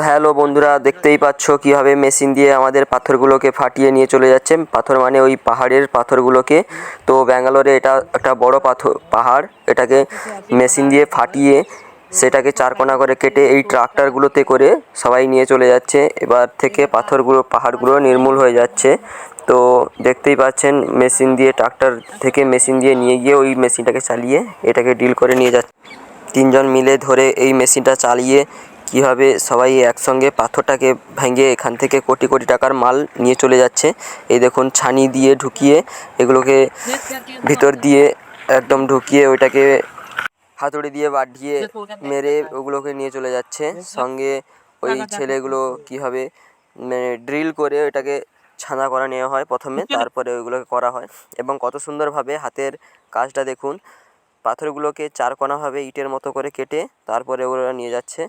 Hello বন্ধুরা, দেখতেই পাচ্ছ কিভাবে মেশিন দিয়ে আমাদের পাথরগুলোকে ফাটিয়ে নিয়ে চলে যাচ্ছে। পাথর মানে ওই পাহাড়ের পাথরগুলোকে। তো ব্যাঙ্গালোরে এটা একটা বড় পাহাড়, এটাকে মেশিন দিয়ে ফাটিয়ে সেটাকে চারকোনা করে কেটে এই ট্রাক্টরগুলোতে করে সবাই নিয়ে চলে যাচ্ছে। এবার থেকে পাহাড়গুলো নির্মূল হয়ে যাচ্ছে। তো দেখতেই পাচ্ছেন মেশিন দিয়ে, ট্রাক্টর থেকে মেশিন দিয়ে নিয়ে গিয়ে ওই মেশিনটাকে চালিয়ে এটাকে ডিল করে নিয়ে যাচ্ছে। তিনজন মিলে ধরে এই মেশিনটা চালিয়ে কীভাবে সবাই একসঙ্গে পাথরটাকে ভেঙে এখান থেকে কোটি কোটি টাকার মাল নিয়ে চলে যাচ্ছে। এই দেখুন, ছানি দিয়ে ঢুকিয়ে এগুলোকে ভিতর দিয়ে একদম ঢুকিয়ে ওইটাকে হাতুড়ি দিয়ে বাঁধিয়ে মেরে ওগুলোকে নিয়ে চলে যাচ্ছে। সঙ্গে ওই ছেলেগুলো কীভাবে ড্রিল করে ওইটাকে ছানা করা নেওয়া হয় প্রথমে, তারপরে ওইগুলোকে করা হয়। এবং কত সুন্দরভাবে হাতের কাজটা দেখুন, পাথরগুলোকে চারকোনাভাবে ইটের মতো করে কেটে তারপরে ওরা নিয়ে যাচ্ছে।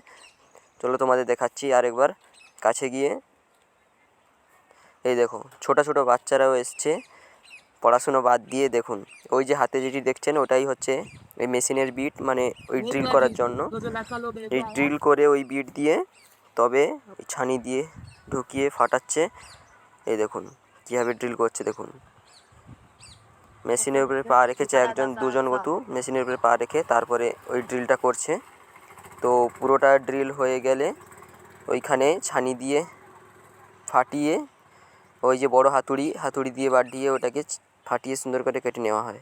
চলো তোমাদের দেখাচ্ছি আরেকবার কাছে গিয়ে। এই দেখো, ছোটো ছোটো বাচ্চারাও এসছে পড়াশুনো বাদ দিয়ে। দেখুন, ওই যে হাতে যেটি দেখছেন ওটাই হচ্ছে এই মেশিনের বিট, মানে ওই ড্রিল করার জন্য। এই ড্রিল করে ওই বিট দিয়ে তবে ওই ছানি দিয়ে ঢুকিয়ে ফাটাচ্ছে। এই দেখুন কীভাবে ড্রিল করছে দেখুন। মেশিনের উপরে পা রেখেছে দুজন গতু মেশিনের উপরে পা রেখে তারপরে ওই ড্রিলটা করছে। তো পুরোটা ড্রিল হয়ে গেলে ওইখানে ছানি দিয়ে ফাটিয়ে ওই যে বড় হাতুড়ি দিয়ে বাড়িয়ে ওটাকে ফাটিয়ে সুন্দর করে কেটে নেওয়া হয়।